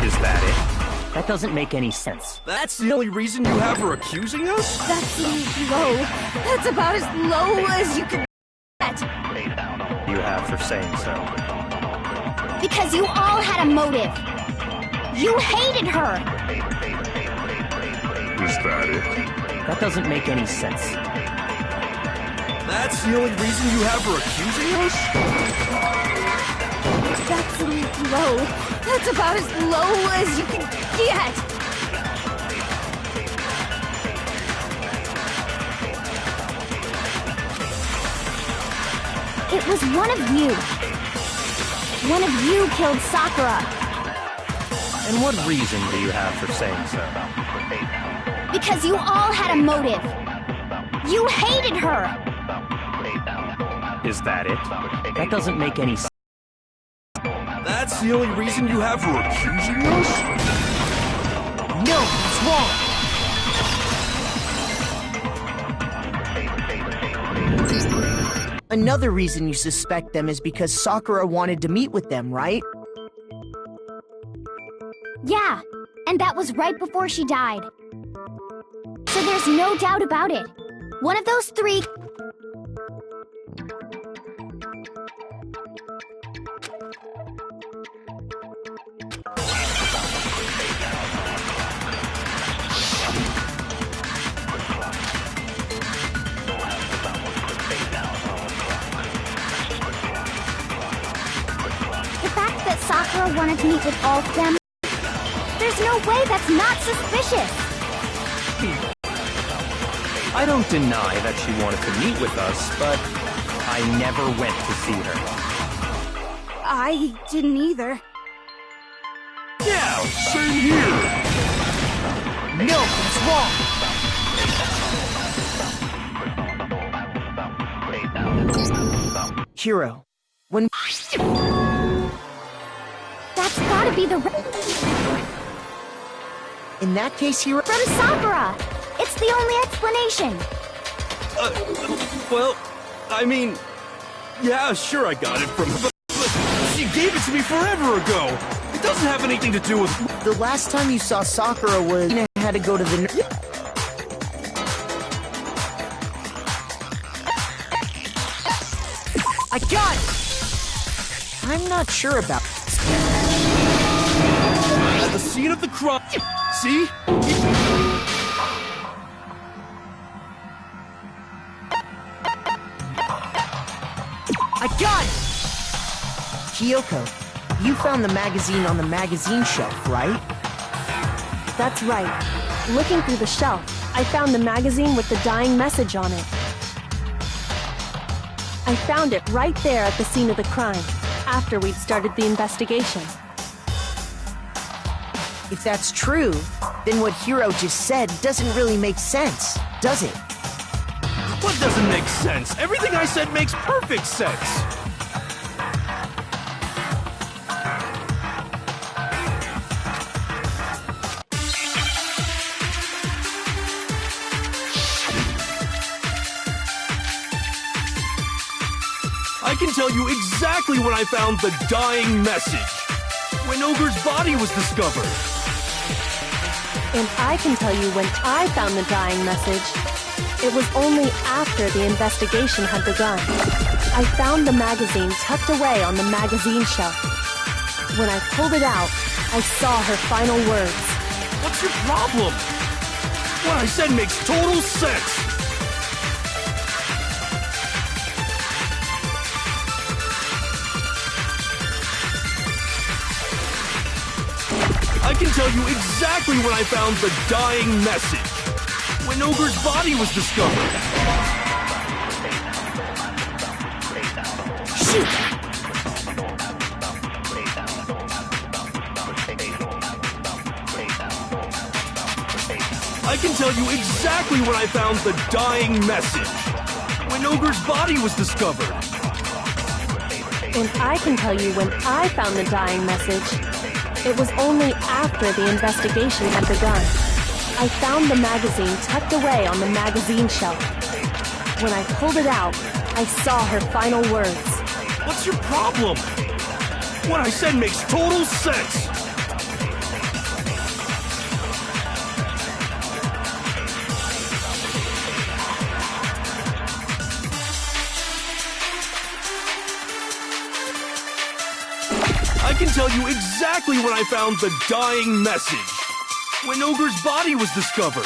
Is that it? That doesn't make any sense. That's the only reason you have her accusing us? That's low. That's about as low as you can get. You have for saying so. Because you all had a motive. You hated her. Is that it? That doesn't make any sense. That's the only reason you have her accusing us? That's low. That's about as low as you can get. It was one of you. One of you killed Sakura. And what reason do you have for saying so? Because you all had a motive. You hated her. Is that it? That doesn't make any sense. That's the only reason you have her accusing us? No, it's wrong. Another reason you suspect them is because Sakura wanted to meet with them, right? Yeah, and that was right before she died. So there's no doubt about it. One of those three... The fact that Sakura wanted to meet with all of them, there's no way that's not suspicious. I don't deny that she wanted to meet with us, but I never went to see her. I didn't either. Yeah, same here. No, it's wrong. Hiro, when... That's gotta be the... In that case, Hiro... From Sakura! It's the only explanation! Well, I mean... Yeah, sure I got it from her, but she gave it to me forever ago! It doesn't have anything to do with... The last time you saw Sakura was... You had to go to the... I got it! I'm not sure about... At the scene of the crime... See? I got it! Kyoko, you found the magazine on the magazine shelf, right? That's right. Looking through the shelf, I found the magazine with the dying message on it. I found it right there at the scene of the crime, after we'd started the investigation. If that's true, then what Hiro just said doesn't really make sense, does it? What doesn't make sense? Everything I said makes perfect sense! I can tell you exactly when I found the dying message. When Ogre's body was discovered. And I can tell you when I found the dying message. It was only after the investigation had begun. I found the magazine tucked away on the magazine shelf. When I pulled it out, I saw her final words. What's your problem? What I said makes total sense. I can tell you exactly when I found the dying message. When Ogre's body was discovered. Shoot! I can tell you exactly when I found the dying message. When Ogre's body was discovered. And I can tell you when I found the dying message. It was only after the investigation had begun. I found the magazine tucked away on the magazine shelf. When I pulled it out, I saw her final words. What's your problem? What I said makes total sense. I can tell you exactly when I found the dying message. When Ogre's body was discovered.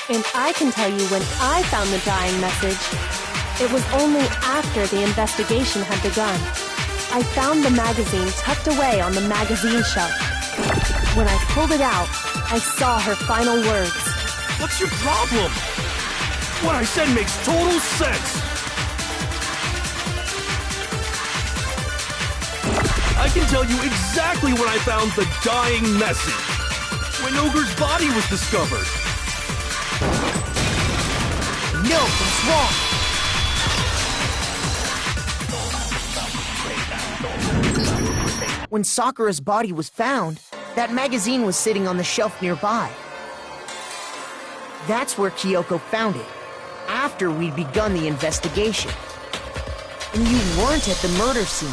And I can tell you when I found the dying message. It was only after the investigation had begun. I found the magazine tucked away on the magazine shelf. When I pulled it out, I saw her final words. What's your problem? What I said makes total sense. I can tell you exactly when I found the dying message. When Ogre's body was discovered. No, that's wrong. When Sakura's body was found, that magazine was sitting on the shelf nearby. That's where Kyoko found it, after we'd begun the investigation. And you weren't at the murder scene,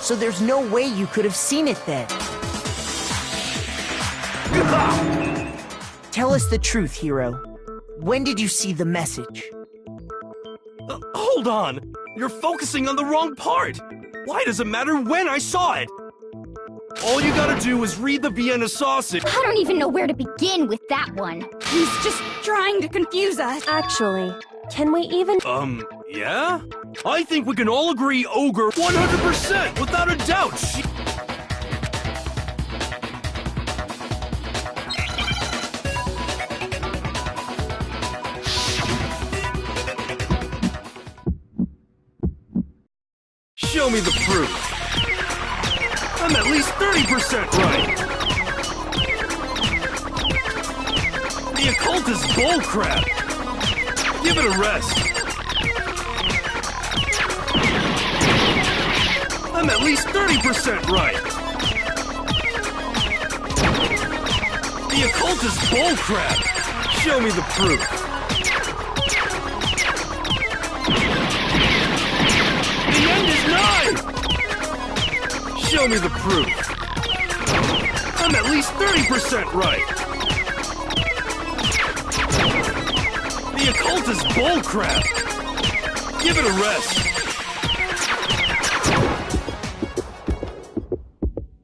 so there's no way you could have seen it then. Tell us the truth, Hiro. When did you see the message? Hold on! You're focusing on the wrong part! Why does it matter when I saw it? All you gotta do is read the Vienna sausage. I don't even know where to begin with that one. He's just trying to confuse us. Actually, can we even... Yeah? I think we can all agree Ogre 100%, without a doubt. Show me the proof. I'm at least 30% right. The occult is bullcrap. Give it a rest. I'm at least 30% right. The occult is bullcrap. Show me the proof. The end is nigh! Show me the proof. I'm at least 30% right. The occult is bullcrap. Give it a rest.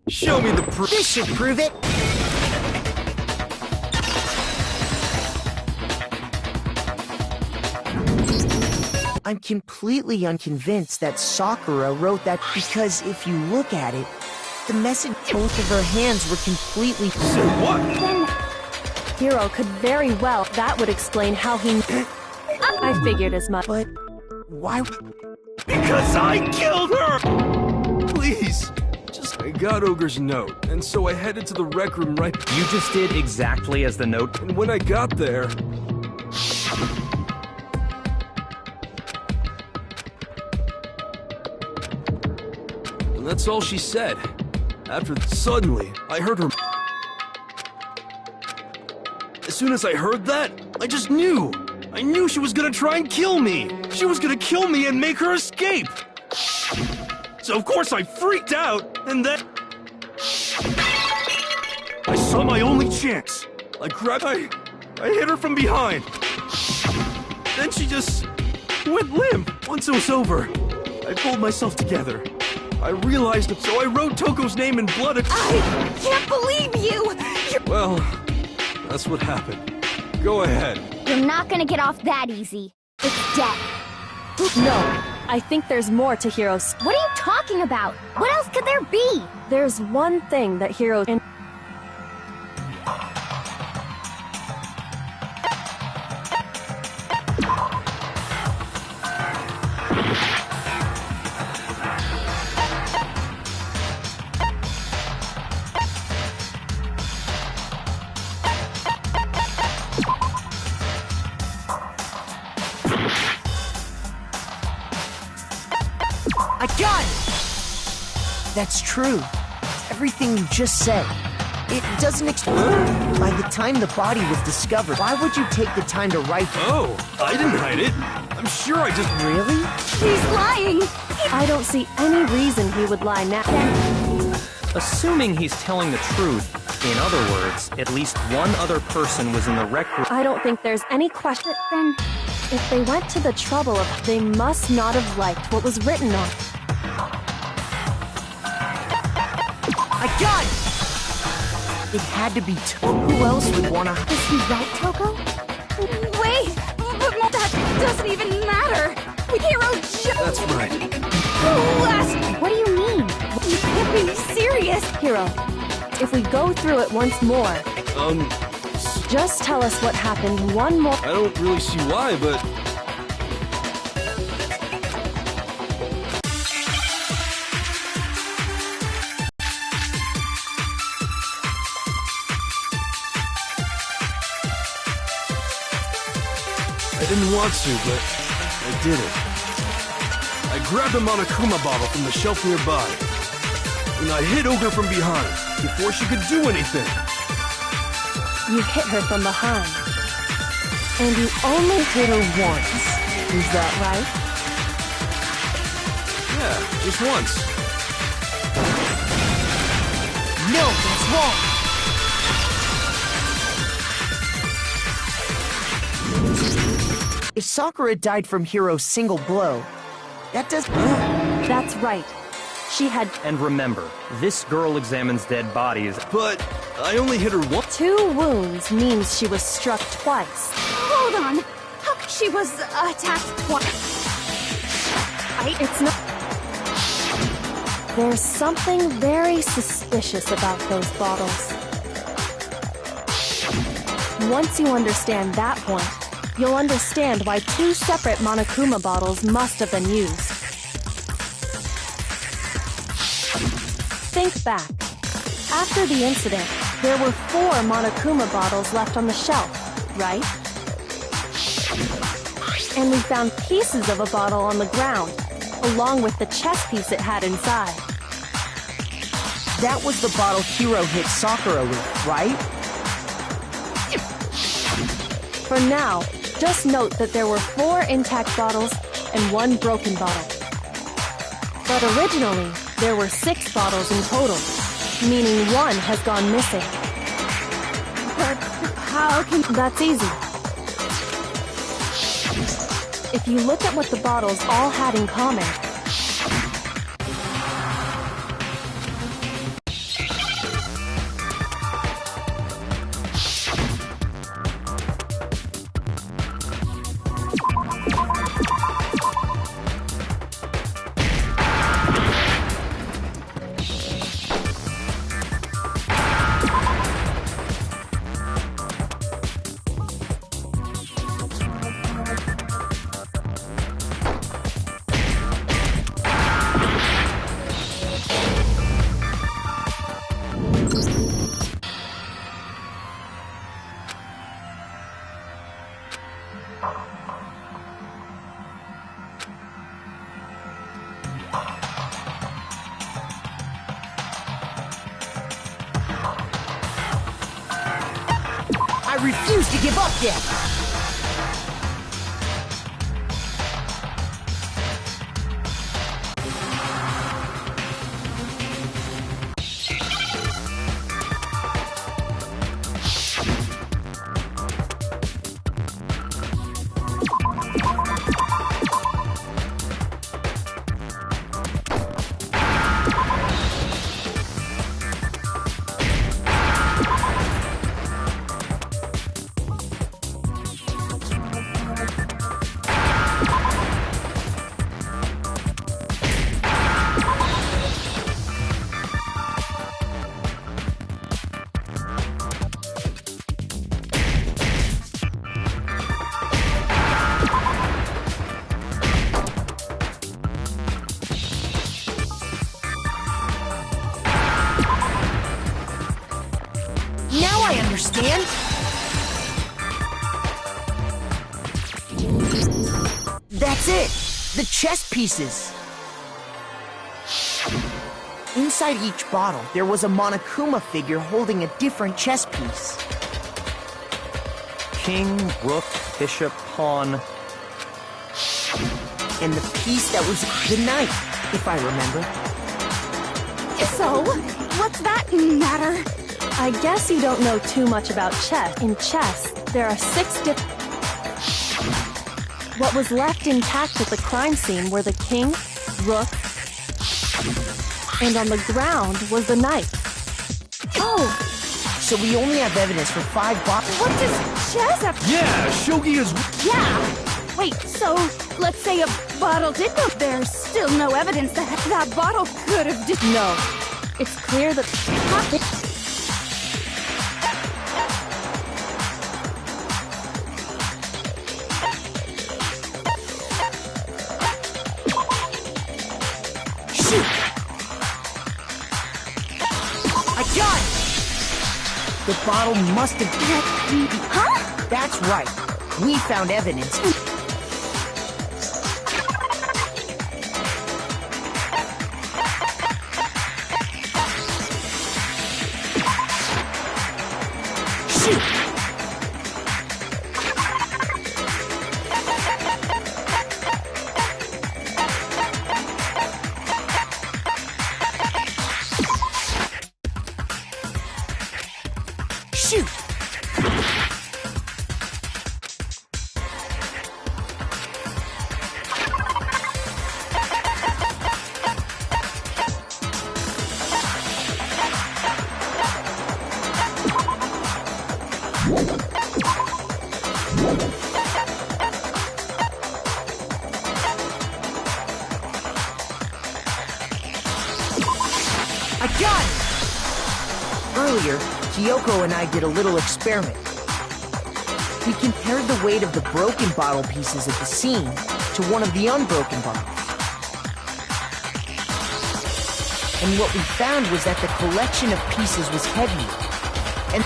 Show me the proof. This should prove it. I'm completely unconvinced that Sakura wrote that because if you look at it, the message both of her hands were completely... So what? Then Hiro could very well... That would explain how he... I figured as much. But why... Because I killed her! Please. I got Ogre's note, and so I headed to the rec room right... You just did exactly as the note... And when I got there... And that's all she said. Suddenly, I heard her... As soon as I heard that, I just knew! I knew she was gonna try and kill me! She was gonna kill me and make her escape! So of course I freaked out, and then... I saw my only chance. I hit her from behind. Then she just went limp. Once it was over, I pulled myself together. I realized it, so I wrote Toko's name in blood. I can't believe you! Well, that's what happened. Go ahead. You're not gonna get off that easy. It's death. No, I think there's more to Hiro's... What are you talking about? What else could there be? There's one thing that Hiro... I got it! That's true. Everything you just said. It doesn't By the time the body was discovered, why would you take the time to write it? Oh, I didn't hide it. I'm sure I just... Really? He's lying! I don't see any reason he would lie now. Assuming he's telling the truth, in other words, at least one other person was in the rec room. I don't think there's any question. Then, if they went to the trouble of... They must not have liked what was written on it. My gun! It had to be who else would wanna... Is he right, Toko? Wait! But that doesn't even matter! Hero That's right. last... What do you mean? You can't be serious! Hero, if we go through it once more, just tell us what happened one more... I don't really see why, but... I didn't want to, but I did it. I grabbed a Monokuma bottle from the shelf nearby, and I hit Ogre from behind before she could do anything. You hit her from behind. And you only hit her once. Is that right? Yeah, just once. No, that's wrong! If Sakura died from Hiro's single blow, that does... That's right. She had And remember, this girl examines dead bodies. But I only hit her once. 2 wounds means she was struck twice. Hold on! How could she was attacked twice? It's not... There's something very suspicious about those bottles. Once you understand that point, you'll understand why 2 separate Monokuma bottles must have been used. Think back. After the incident, there were 4 Monokuma bottles left on the shelf, right? And we found pieces of a bottle on the ground, along with the chess piece it had inside. That was the bottle Hiro hit Sakura with, right? For now, just note that there were 4 intact bottles and 1 broken bottle. But originally, there were 6 bottles in total, meaning 1 has gone missing. But how can... That's easy. If you look at what the bottles all had in common, I refuse to give up yet! Now I understand! That's it! The chess pieces! Inside each bottle, there was a Monokuma figure holding a different chess piece. King, rook, bishop, pawn. And the piece that was the knight, if I remember. So, what's that matter? I guess you don't know too much about chess. In chess, there are 6 different... What was left intact at the crime scene were the king, rook, and on the ground was the knight. No! So we only have evidence for 5 bottles. What does Chaz have? Yeah, Shogi is... Yeah! Wait, so let's say a bottle did go. There's still no evidence that that bottle could have did. No. It's clear that... Shoot! I got it! The bottle must have... Huh? That's right. We found evidence. Shoot! Shoot! I got it! Earlier, Kyoko and I did a little experiment. We compared the weight of the broken bottle pieces at the scene to one of the unbroken bottles. And what we found was that the collection of pieces was heavier. And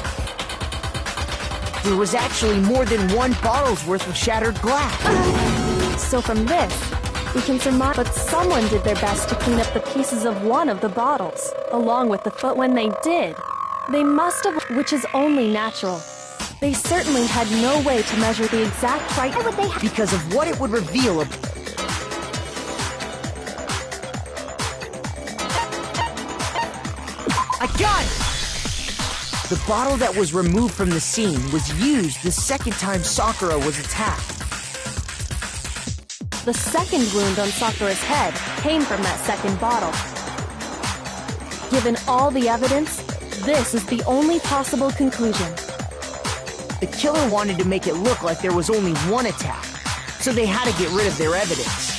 there was actually more than 1 bottle's worth of shattered glass. So from this, we can surmise that someone did their best to clean up the pieces of one of the bottles, along with the foot. When they did, they must have, which is only natural. They certainly had no way to measure the exact right. Why would they have? Because of what it would reveal. I got it! The bottle that was removed from the scene was used the second time Sakura was attacked. The second wound on Sakura's head came from that second bottle. Given all the evidence, this is the only possible conclusion. The killer wanted to make it look like there was only one attack, so they had to get rid of their evidence.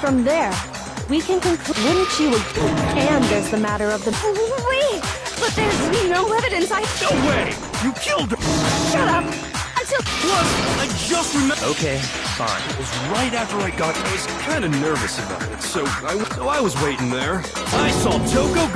From there, we can conclude, wouldn't you agree? And there's the matter of the... Wait! But there's no evidence. No way! You killed her! Shut up! Until... Plus, I just remember... Okay, fine. It was right after I was kind of nervous about it, so I was waiting there. I saw Toko...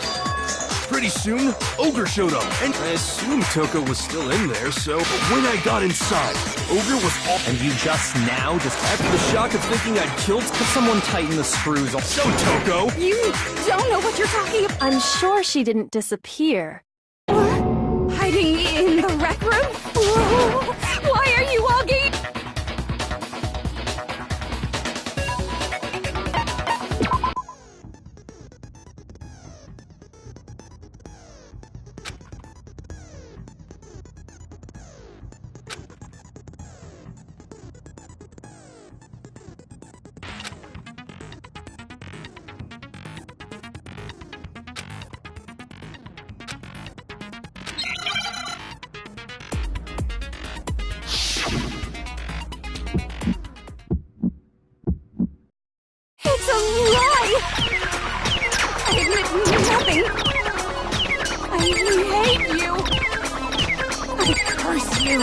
Pretty soon, Ogre showed up, and I assumed Toko was still in there, so when I got inside, Ogre was all... And you just After the shock of thinking I'd killed... Could someone tighten the screws? So, Toko! You don't know what you're talking about. I'm sure she didn't disappear. Hiding in the rec room? Why are you all gay? It's a lie! I admit nothing. I hate you. I curse you.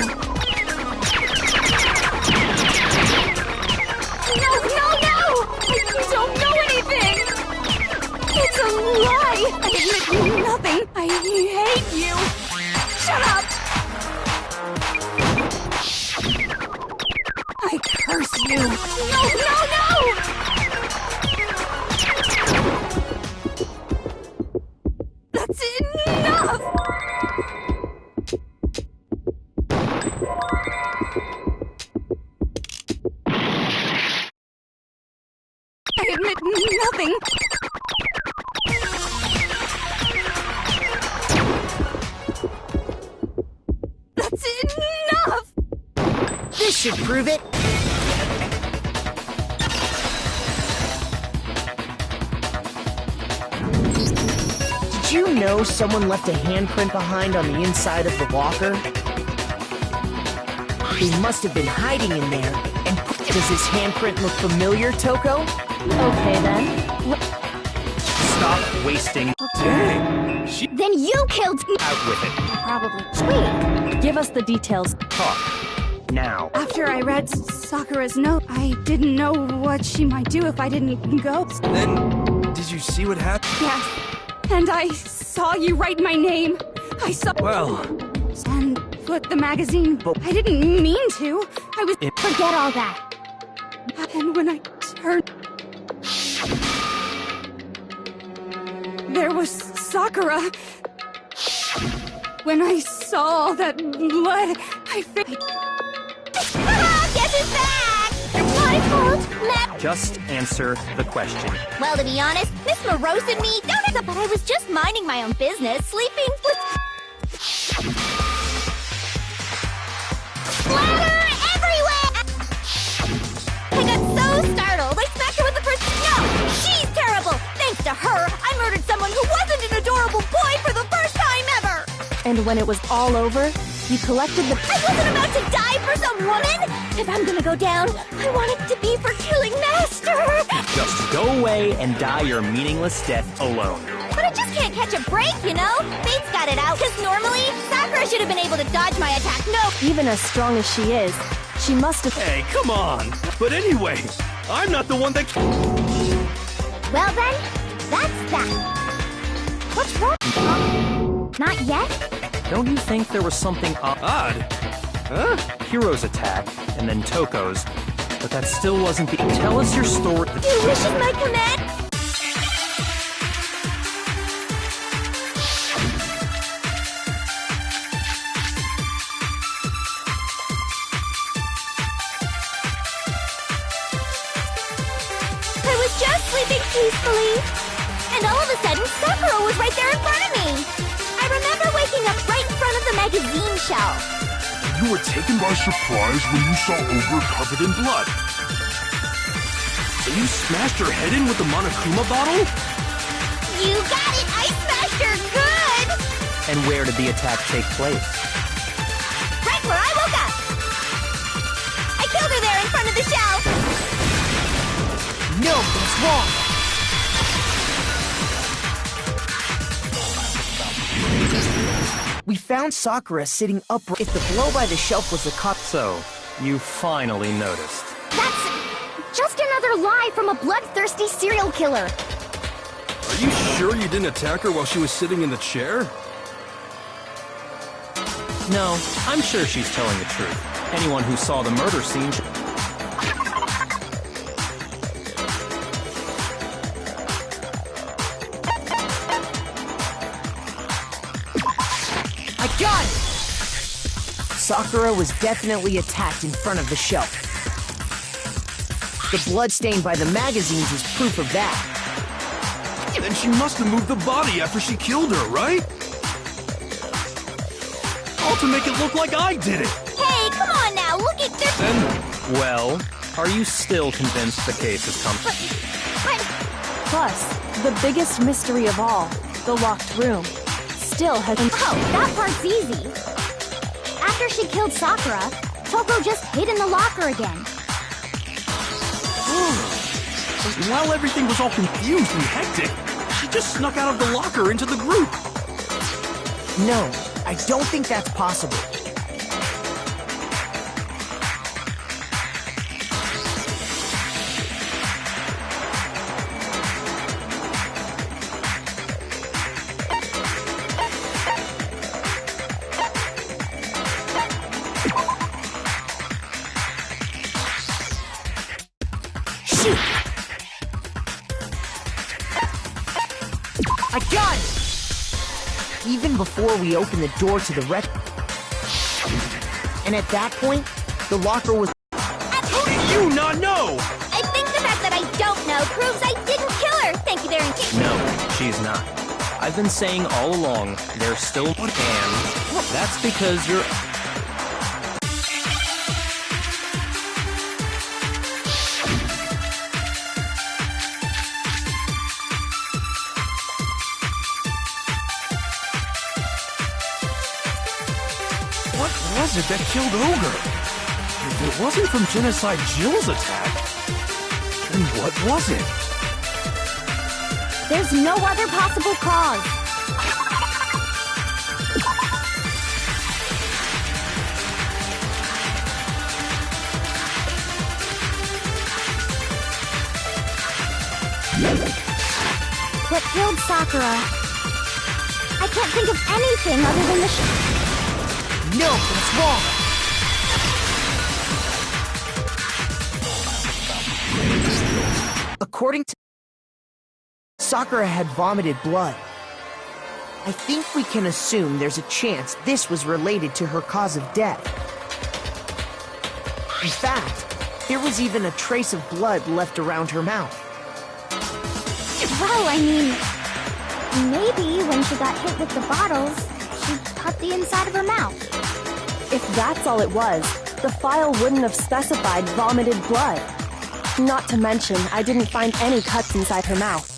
No! You don't know anything! It's a lie! I admit nothing. I hate you. Shut up! I curse you. No! That's enough! I admit nothing. That's enough! This should prove it. Did you know someone left a handprint behind on the inside of the locker? They must have been hiding in there. And does this handprint look familiar, Toko? Okay then. Stop wasting. Dang. Then you killed... Out with it. Probably. Wait, Give us the details. Talk. Now. After I read Sakura's note, I didn't know what she might do if I didn't go. Then, did you see what happened? Yes. And I saw you write my name. I saw... Well, And put the magazine... I didn't mean to. I was... forget all that. And when I turned... There was Sakura. When I saw all that blood, I figured... Guess who's back? It's my fault. Just answer the question. Well, to be honest, Miss Morose and me don't have to, but I was just minding my own business, sleeping with... Splatter everywhere! I got so startled, I smacked her with the first... No! She's terrible! Thanks to her, I murdered someone who wasn't an adorable boy for the first time ever! And when it was all over, you collected the... I wasn't about to die for some woman! If I'm gonna go down, I want it to be for killing Master! Just go away and die your meaningless death alone. But I just can't catch a break, you know? Fate's got it out, because normally, Sakura should have been able to dodge my attack. No! Even as strong as she is, she must have... hey, come on. But anyway, I'm not the one that... Well then, that's that. What's wrong? Not yet? Don't you think there was something Odd. Huh? Hiro's attack, and then Toko's, but that still wasn't the... Tell us your story. Your wish is my command! I was just sleeping peacefully, and all of a sudden, Sakura was right there in front of me! I remember waking up right in front of the magazine shelf. You were taken by surprise when you saw Ogre covered in blood. So you smashed her head in with the Monokuma bottle? You got it! I smashed her good! And where did the attack take place? Right where I woke up! I killed her there in front of the shelf! No, that's wrong. We found Sakura sitting upright. If the blow by the shelf was the cop... So, you finally noticed. That's just another lie from a bloodthirsty serial killer. Are you sure you didn't attack her while she was sitting in the chair? No, I'm sure she's telling the truth. Anyone who saw the murder scene... I got it! Sakura was definitely attacked in front of the shelf. The blood stain by the magazines is proof of that. Then she must have moved the body after she killed her, right? All to make it look like I did it! Hey, come on now, look at this. Then, Well, are you still convinced the case is coming? But Plus, the biggest mystery of all, the locked room, still hasn't... oh, that part's easy. After she killed Sakura, Toko just hid in the locker again. while everything was all confused and hectic, she just snuck out of the locker into the group. No, I don't think that's possible. Shoot! I got it! Even before we opened the door to the wreck... And at that point, the locker was... How did you not know? I think the fact that I don't know proves I didn't kill her. Thank you, Darren. No, she's not. I've been saying all along, there's still... And that's because you're... was it that killed Ogre? If it wasn't from Genocide Jill's attack, then what was it? There's no other possible cause. What killed Sakura? I can't think of anything other than the No, that's wrong. According to Sakura had vomited blood. I think we can assume there's a chance this was related to her cause of death. In fact, there was even a trace of blood left around her mouth. Well, I mean, maybe when she got hit with the bottles, she cut the inside of her mouth. If that's all it was, the file wouldn't have specified vomited blood. Not to mention, I didn't find any cuts inside her mouth.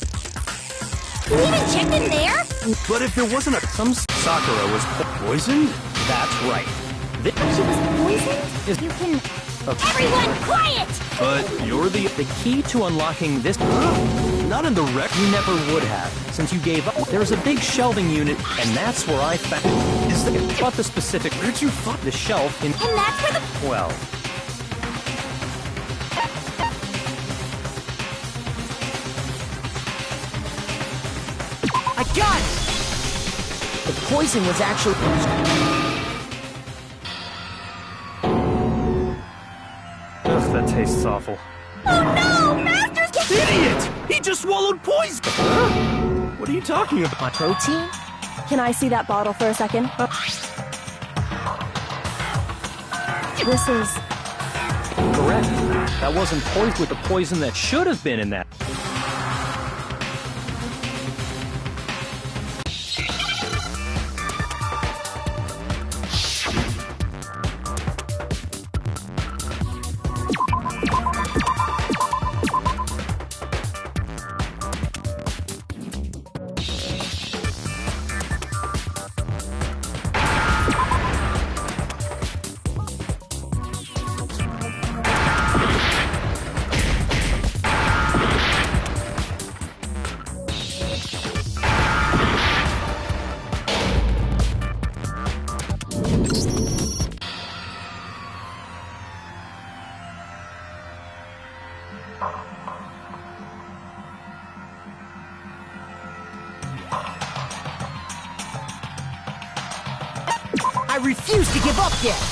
You even checked in there? But if there wasn't some Sakura was poisoned? That's right. She was poisoned? You can... Everyone, quiet! But you're the key to unlocking this... not in the wreck. You never would have, since you gave up. There's a big shelving unit, and that's where I found... But the specific... Where'd you find the shelf in... And that's where the... Well... I got it! The poison was actually... Ugh, that tastes awful. Oh no! Master's... Idiot! He just swallowed poison! What are you talking about? Protein? Can I see that bottle for a second? This is... Correct. That wasn't poisoned with the poison that should have been in that. I refuse to give up yet!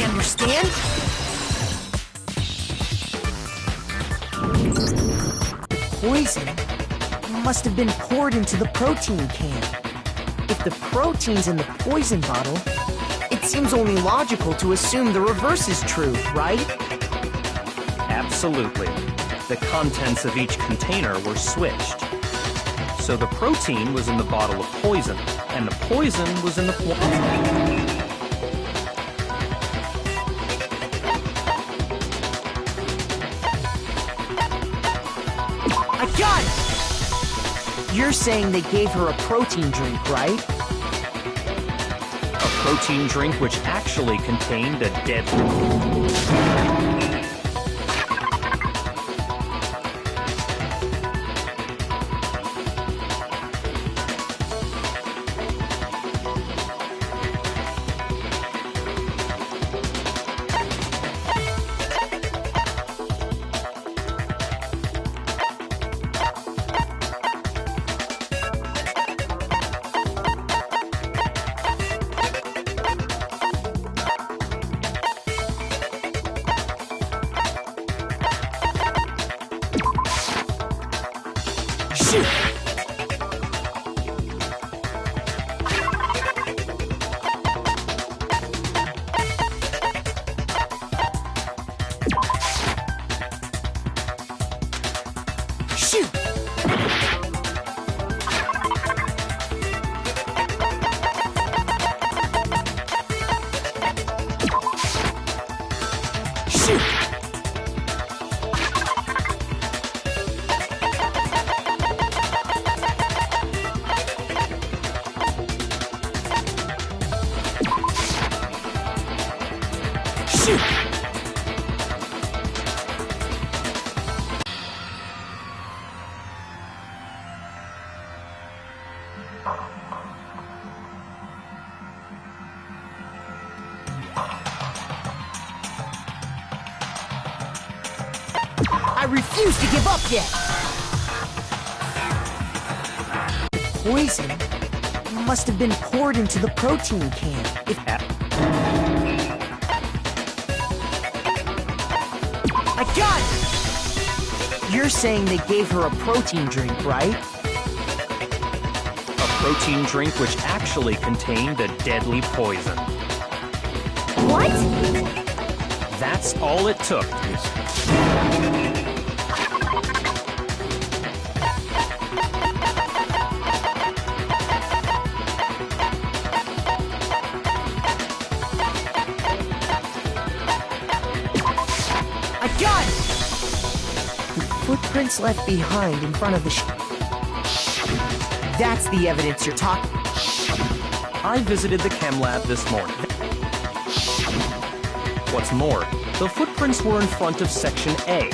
Understand? Poison must have been poured into the protein can. If the protein's in the poison bottle, it seems only logical to assume the reverse is true, right? Absolutely. The contents of each container were switched. So the protein was in the bottle of poison, and the poison was in the... I got it! You're saying they gave her a protein drink, right? A protein drink which actually contained a deadly... Shoot! Shoot! Shoot! Shoot! I refuse to give up yet! The poison must have been poured into the protein can. I got it! You're saying they gave her a protein drink, right? A protein drink which actually contained a deadly poison. What? That's all it took. I got it! The footprints left behind in front of the That's the evidence you're talking. I visited the chem lab this morning. What's more, the footprints were in front of Section A.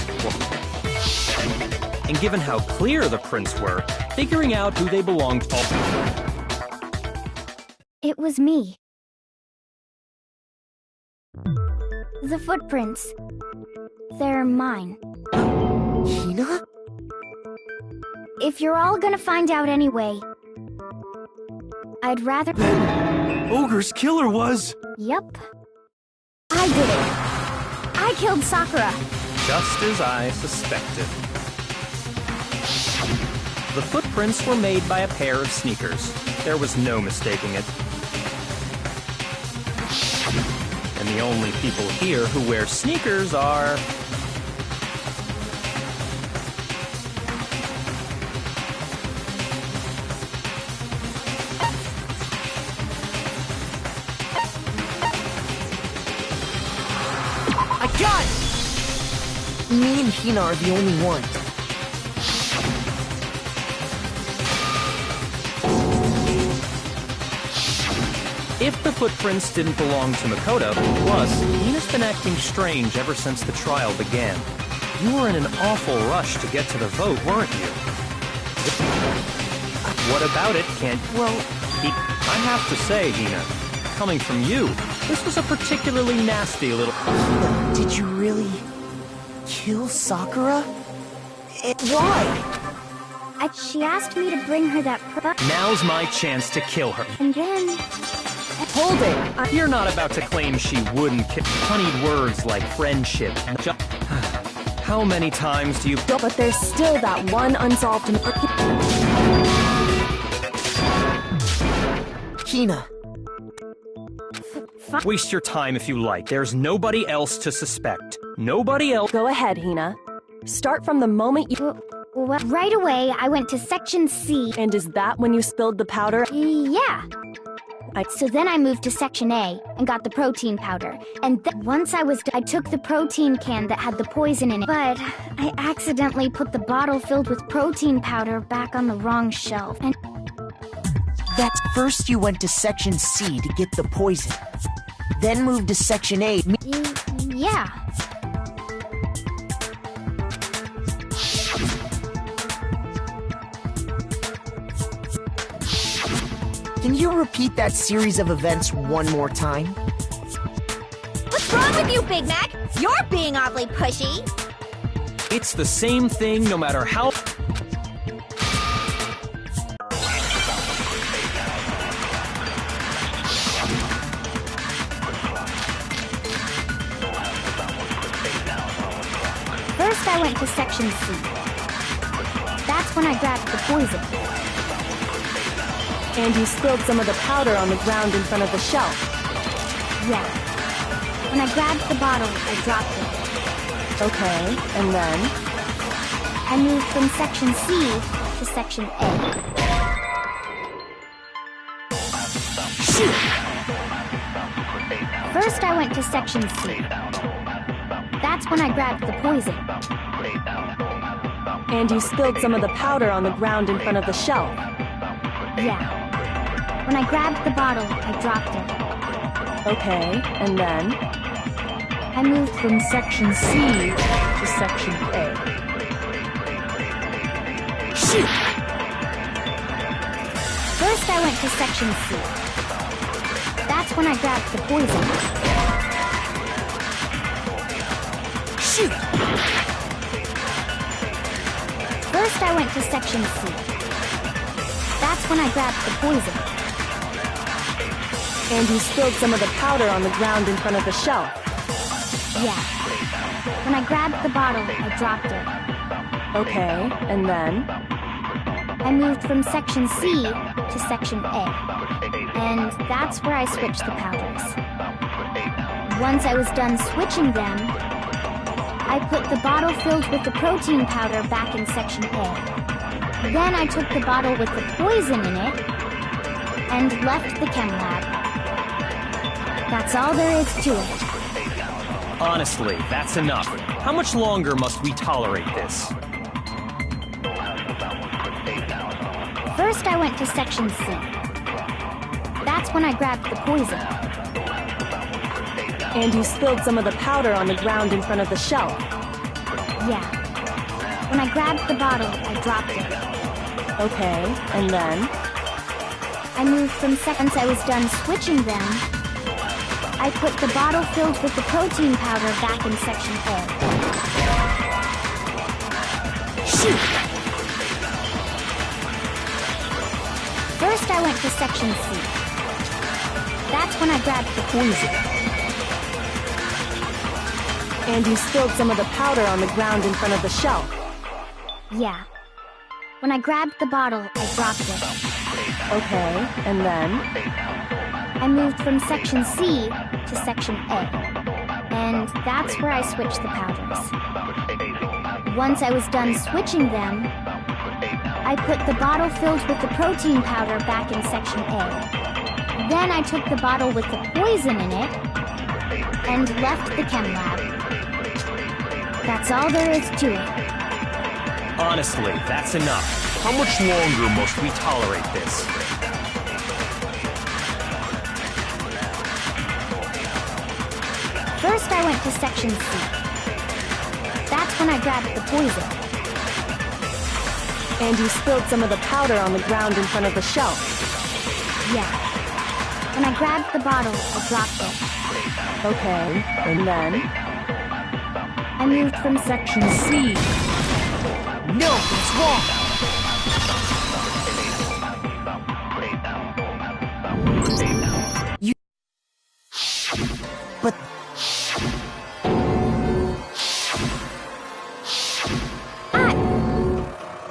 And given how clear the prints were, figuring out who they belonged to... It was me. The footprints. They're mine. Hina? If you're all gonna find out anyway, I'd rather... Ogre's killer was... Yep. I did it. I killed Sakura. Just as I suspected. The footprints were made by a pair of sneakers. There was no mistaking it. And the only people here who wear sneakers are... I got it! Me and Hina are the only ones. If the footprints didn't belong to Makoto, plus, Hina's been acting strange ever since the trial began. You were in an awful rush to get to the vote, weren't you? What about it, can't... Well, I have to say, Hina, coming from you, this was a particularly nasty little... Did you really kill Sakura? Why? She asked me to bring her that Now's my chance to kill her. and then... Hold it! You're not about to claim she wouldn't kill... Honeyed words like friendship. How many times do you... But there's still that one unsolved... Hina. Waste your time if you like. There's nobody else to suspect. Nobody else... Go ahead, Hina. Start from the moment you... Well, right away, I went to Section C. And is that when you spilled the powder? Yeah. So then I moved to Section A and got the protein powder. And once I was done, I took the protein can that had the poison in it. But I accidentally put the bottle filled with protein powder back on the wrong shelf. And That's first you went to Section C to get the poison. Then moved to Section A. yeah. Can you repeat that series of events one more time? What's wrong with you, Big Mac? You're being awfully pushy. It's the same thing no matter how... First, I went to Section C. That's That's when I grabbed the poison. And you spilled some of the powder on the ground in front of the shelf. Yeah. When I grabbed the bottle, I dropped it. Okay, and then? I moved from section C to section A. Shoot! First, I went to section C. That's when I grabbed the poison. And you spilled some of the powder on the ground in front of the shelf. Yeah. When I grabbed the bottle, I dropped it. Okay, and then? I moved from section C to section A. Shoot! First, I went to section C. That's when I grabbed the poison. Shoot! First, I went to section C. That's when I grabbed the poison. And you spilled some of the powder on the ground in front of the shelf. Yeah. When I grabbed the bottle, I dropped it. Okay, and then? I moved from section C to section A. And that's where I switched the powders. Once I was done switching them, I put the bottle filled with the protein powder back in section A. Then I took the bottle with the poison in it and left the chem lab. That's all there is to it. Honestly, that's enough. How much longer must we tolerate this? First, I went to section C. That's when I grabbed the poison. And you spilled some of the powder on the ground in front of the shelf. Yeah. When I grabbed the bottle, I dropped it. Okay, and then? I moved from once I was done switching them, I put the bottle filled with the protein powder back in section A. Shoot! First, I went to section C. That's when I grabbed the poison. And you spilled some of the powder on the ground in front of the shelf. Yeah. When I grabbed the bottle, I dropped it. Okay, and then? I moved from section C to section A. And that's where I switched the powders. Once I was done switching them, I put the bottle filled with the protein powder back in section A. Then I took the bottle with the poison in it and left the chem lab. That's all there is to it. Honestly, that's enough. How much longer must we tolerate this? First, I went to section C. That's when I grabbed the poison. And you spilled some of the powder on the ground in front of the shelf. Yeah. When I grabbed the bottle, I dropped it. Okay, and then? I moved from section C. No, it's wrong! You... But...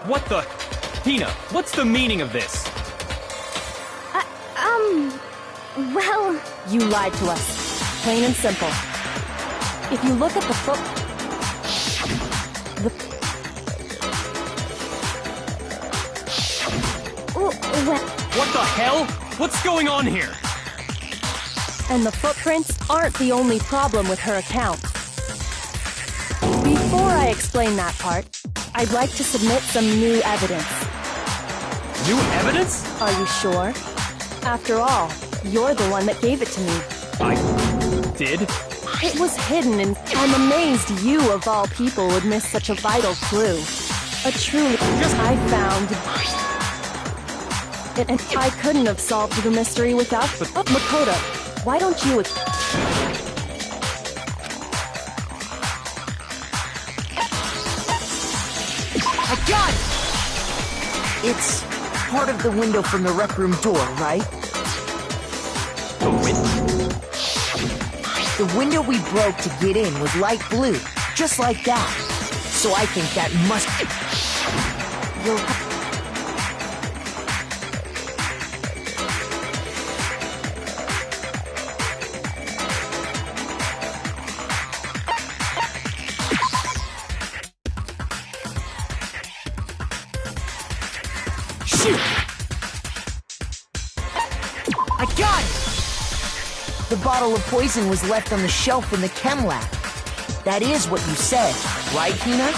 What the? Tina, what's the meaning of this? Well... You lied to us. Plain and simple. If you look at the foot... Well... What the hell? What's going on here? And the footprints aren't the only problem with her account. Before I explain that part, I'd like to submit some new evidence. New evidence? Are you sure? After all, you're the one that gave it to me. I did? It was hidden, and I'm amazed you, of all people, would miss such a vital clue. A truly... I found... it, and I couldn't have solved the mystery without... Makoto, why don't you... I got it! It's part of the window from the rec room door, right? The window? The window we broke to get in was light blue, just like that. So I think that must... You'll... Shoot! I got it! The bottle of poison was left on the shelf in the chem lab. That is what you said, right, Hina?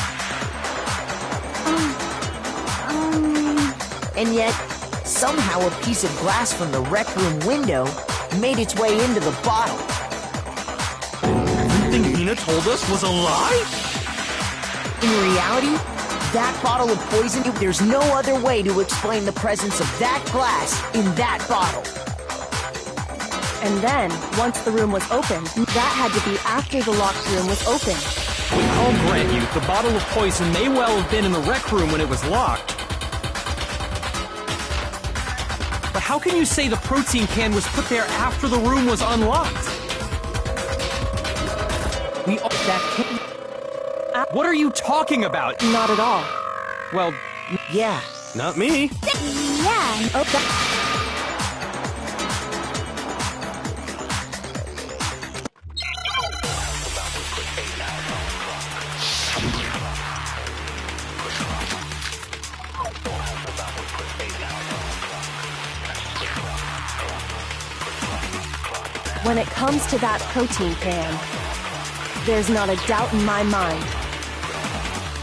And yet, somehow a piece of glass from the rec room window made its way into the bottle. Everything Hina told us was a lie? In reality, that bottle of poison, there's no other way to explain the presence of that glass in that bottle. And then, once the room was opened, that had to be after the locked room was opened. I'll grant you, the bottle of poison may well have been in the rec room when it was locked. But how can you say the protein can was put there after the room was unlocked? What are you talking about? Not at all. Well, Yeah. Not me. Yeah. Oh, When it comes to that protein can, there's not a doubt in my mind.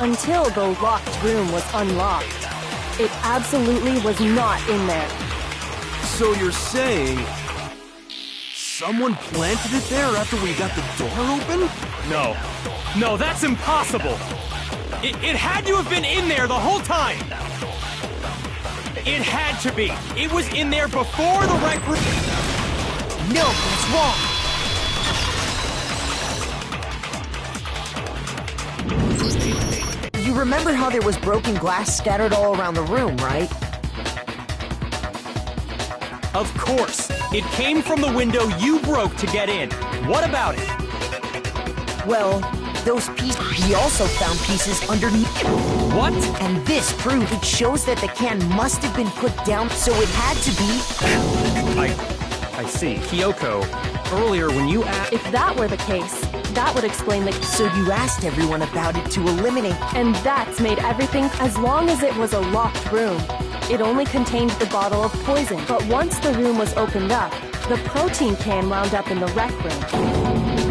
Until the locked room was unlocked, it absolutely was not in there. So you're saying someone planted it there after we got the door open? no. No, that's impossible. It had to have been in there the whole time. It had to be. It was in there before the rec room. No, that's wrong. You remember how there was broken glass scattered all around the room, right? Of course. It came from the window you broke to get in. What about it? Well, those pieces... We also found pieces underneath. What? And this proof it shows that the can must have been put down, so it had to be... I see. Kyoko, earlier when you asked... If that were the case, that would explain the... So you asked everyone about it to eliminate... And that's made everything, as long as it was a locked room. It only contained the bottle of poison. But once the room was opened up, the protein can wound up in the rec room.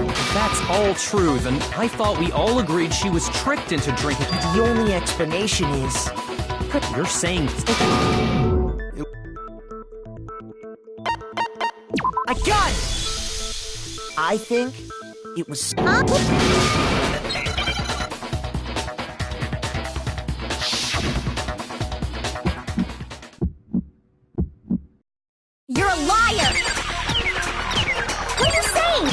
If that's all true, then I thought we all agreed she was tricked into drinking... The only explanation is... You're saying... I got it! I think it was... You're a liar! What are you saying?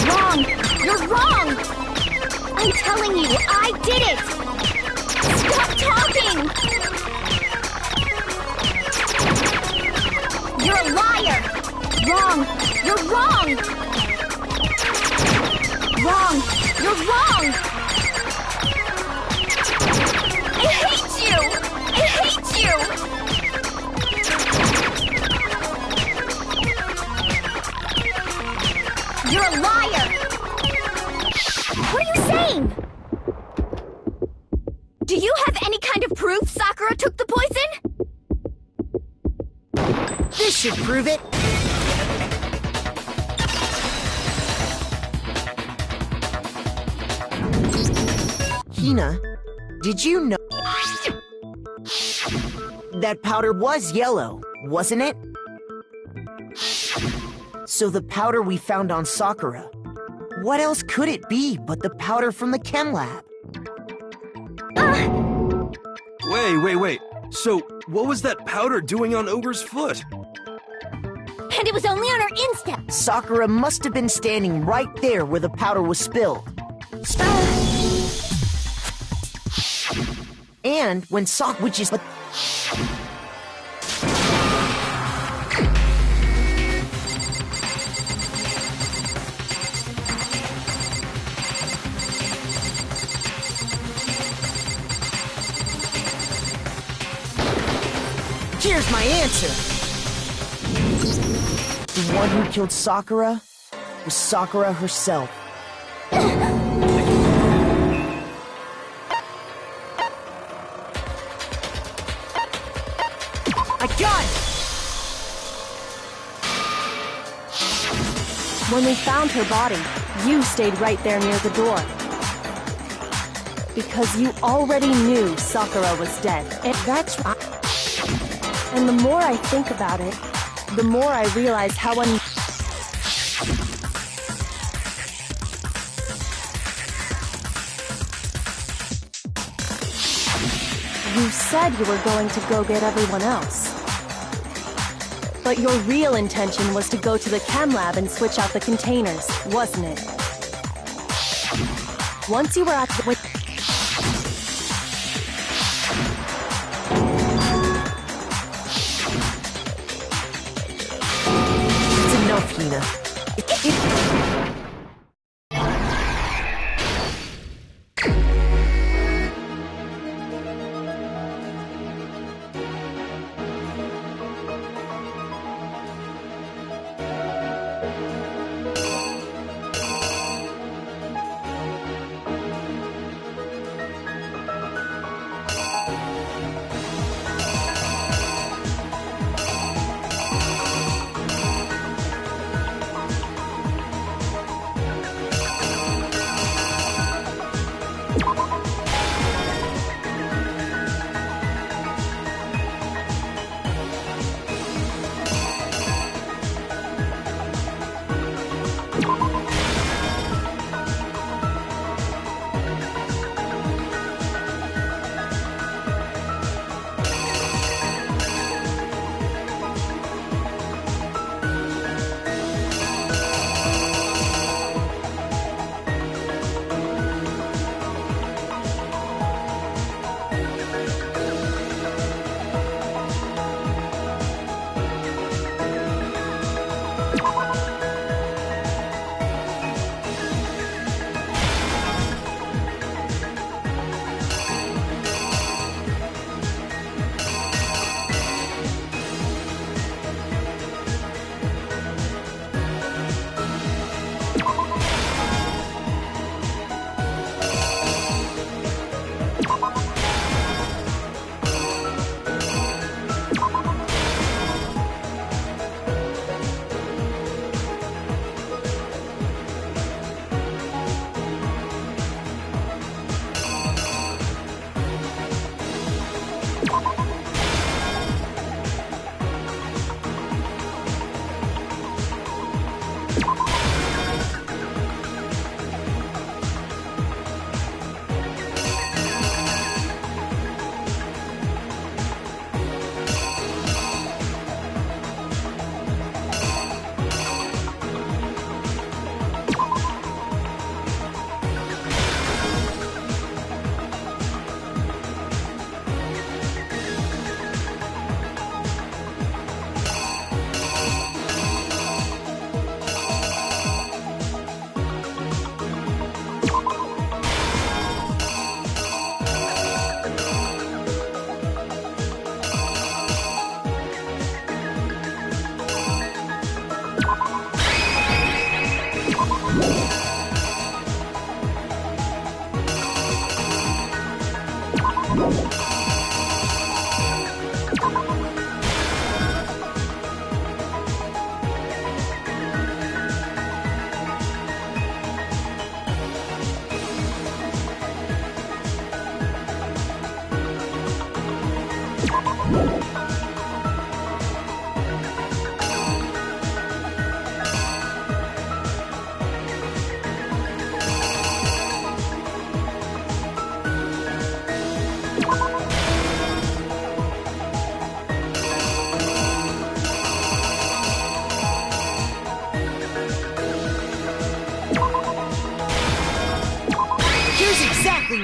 Wrong! You're wrong! I'm telling you, I did it! Stop talking! You're a liar! Wrong! You're wrong! Wrong! You're wrong! I hate you! I hate you! You're a liar! What are you saying? Do you have any kind of proof Sakura took the poison? This should prove it! Hina, did you know... That powder was yellow, wasn't it? So the powder we found on Sakura, what else could it be but the powder from the chem lab? Wait. So, what was that powder doing on Ogre's foot? And it was only on her instep. Sakura must have been standing right there where the powder was spilled. And when which is... my answer. The one who killed Sakura was Sakura herself. I got it! When we found her body, you stayed right there near the door. Because you already knew Sakura was dead. And that's why. And the more I think about it, the more I realize how You said you were going to go get everyone else. But your real intention was to go to the chem lab and switch out the containers, wasn't it? Once you were at the... It's enough, Hina.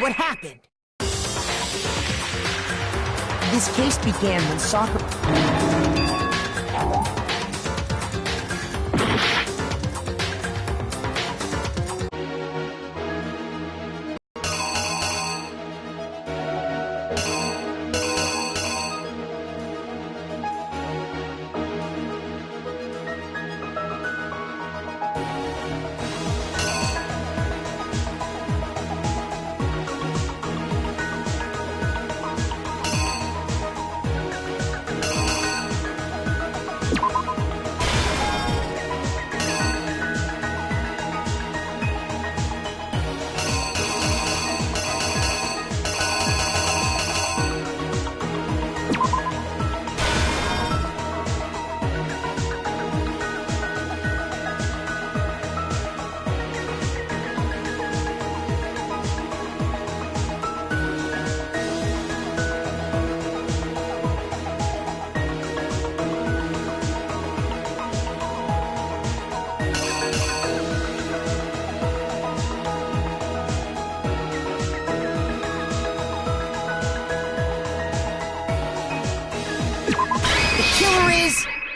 What happened? This case began when Sakura...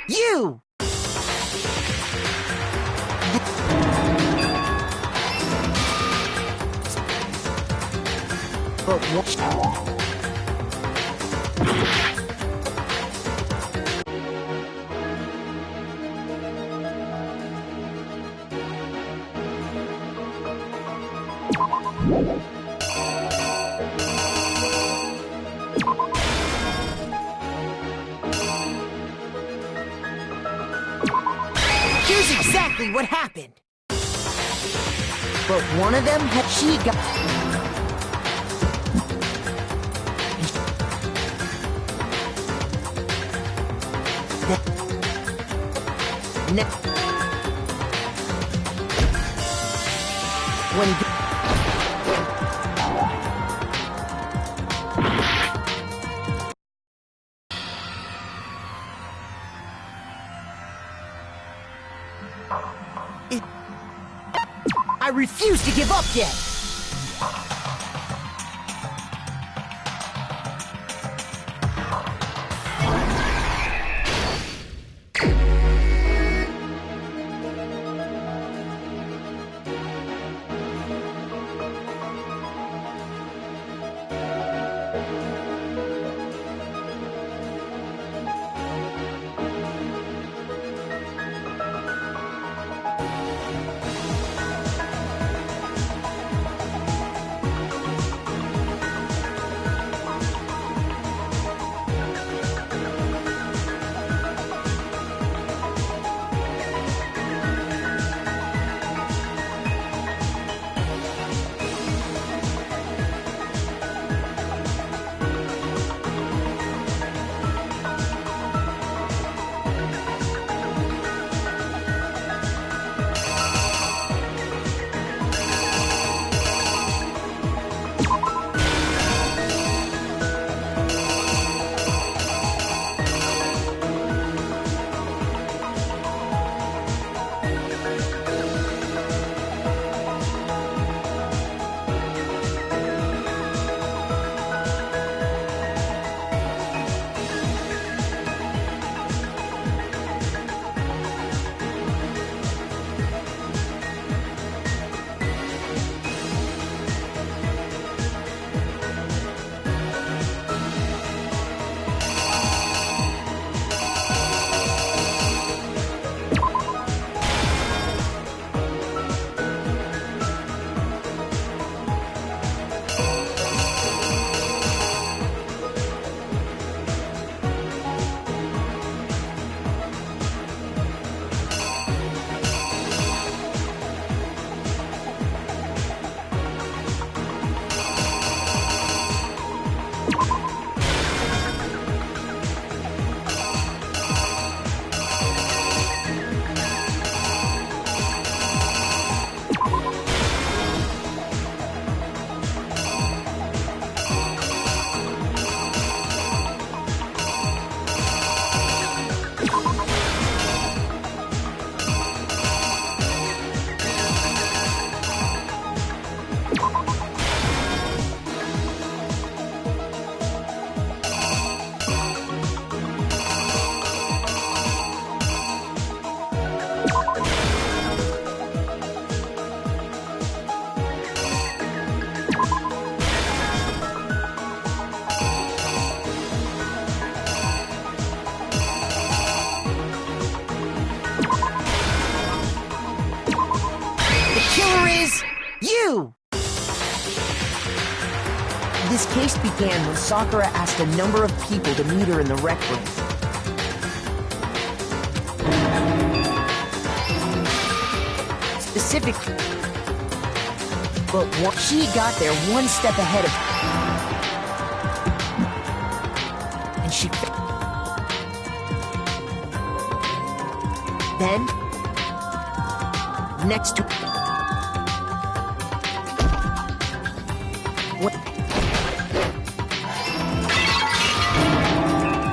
You! But what? Here's exactly what happened. But one of them had she got. When I refuse to give up yet. You! This case began when Sakura asked a number of people to meet her in the rec room. Specifically, but she got there one step ahead of her. And she... Then, next to...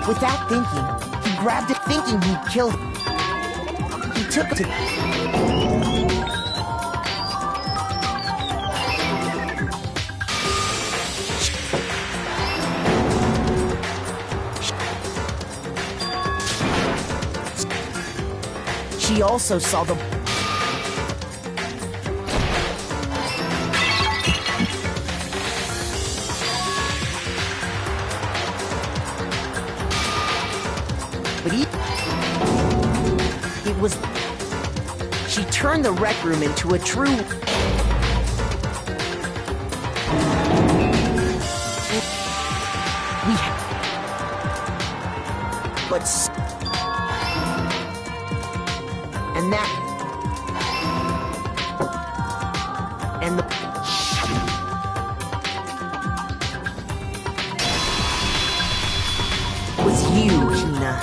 Without thinking, he grabbed it thinking he'd kill him. He took it to... She also saw the... But it was... She turned the rec room into a true... And that... And the... Was you, Hina.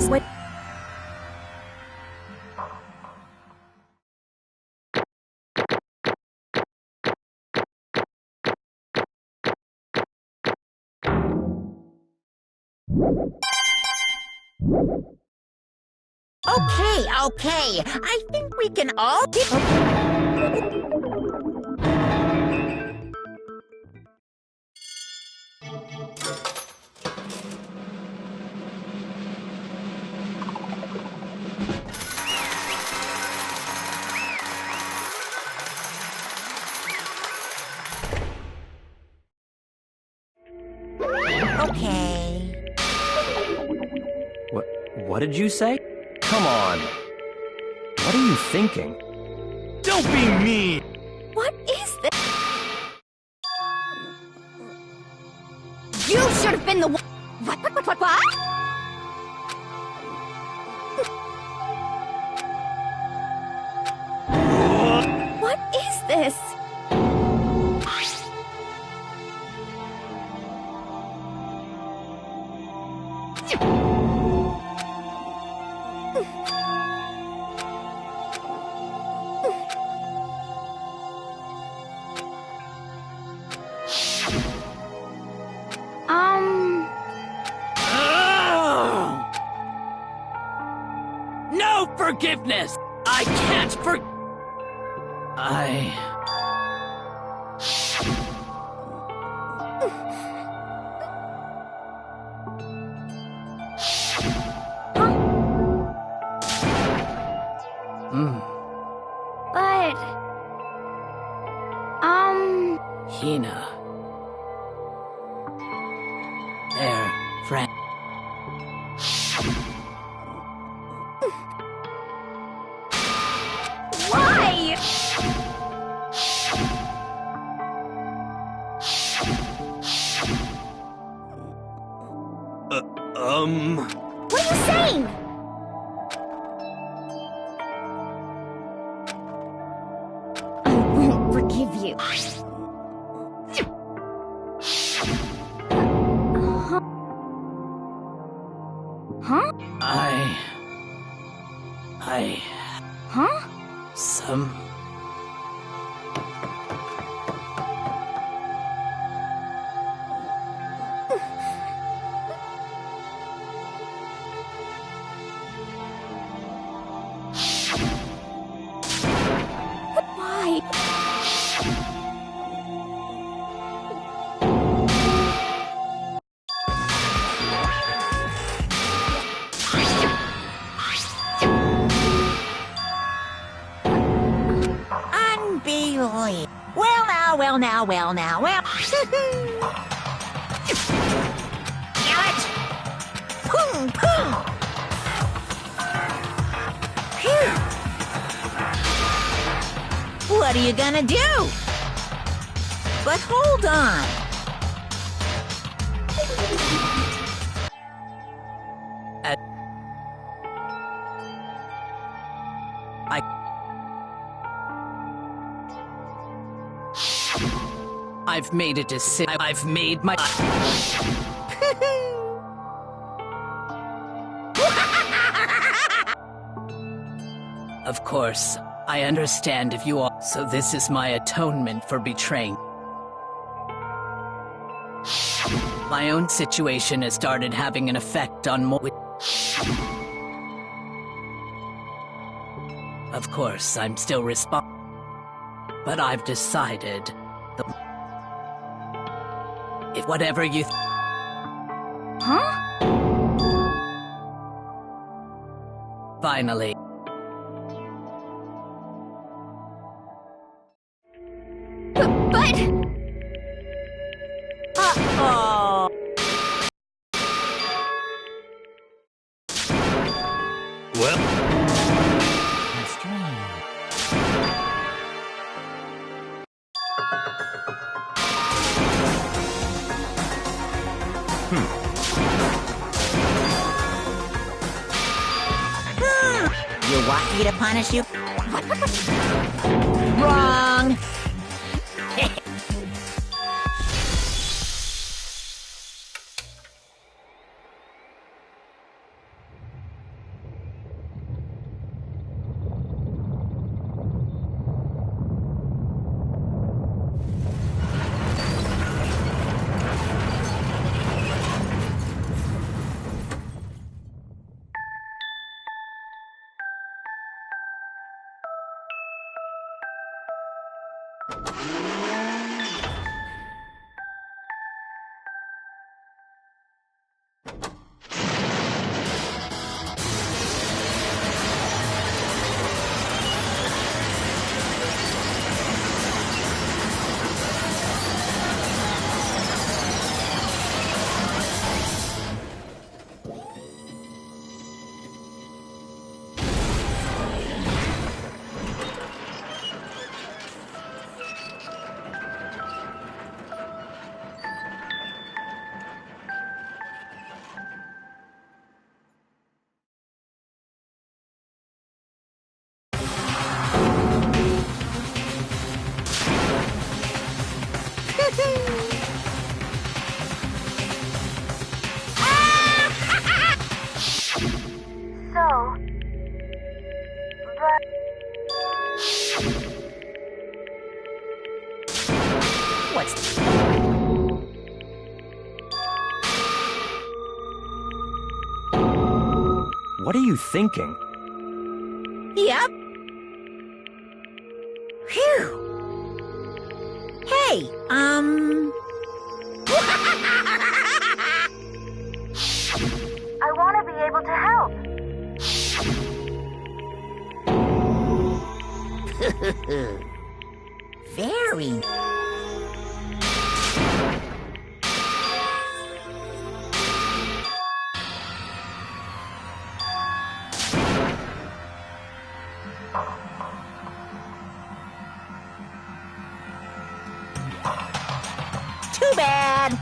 What? Okay. I think we can all get... Okay. What did you say? Come on. What are you thinking? Don't be mean! What is this? You should have been the one... What? What is this? No forgiveness! I can't But... Hina. There, friend. Why? What are you saying? I won't forgive you. Huh? Huh? Some... Why? Unbelievable. Well now. Damn it! Boom! Phew! What are you gonna do? But hold on. I've made a decision. I've made my... Of course, I understand if you all... So this is my atonement for betraying. My own situation has started having an effect on more... Of course, I'm still responsible. But I've decided... If whatever you... Huh? Finally. But... Uh-oh. Well, You want me to punish you? Wrong! What are you thinking? Yep. Phew. Hey, I want to be able to help. very... Too bad.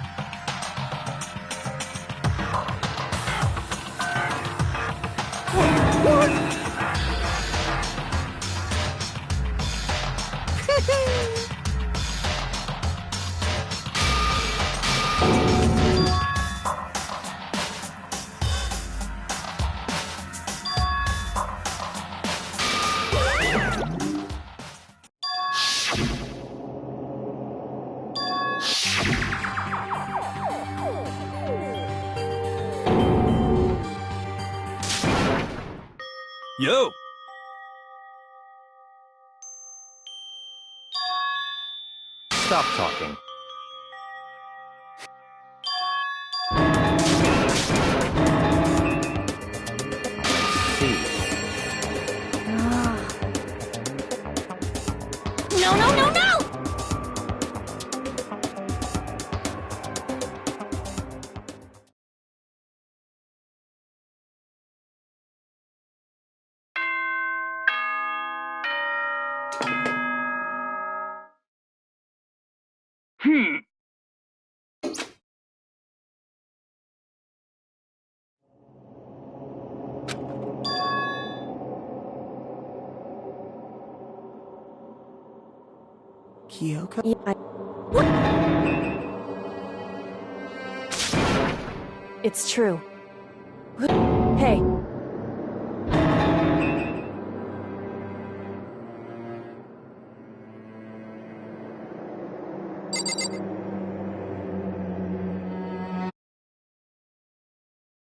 yo! Stop talking. No, no, no, no! Kyoko? It's true. Hey,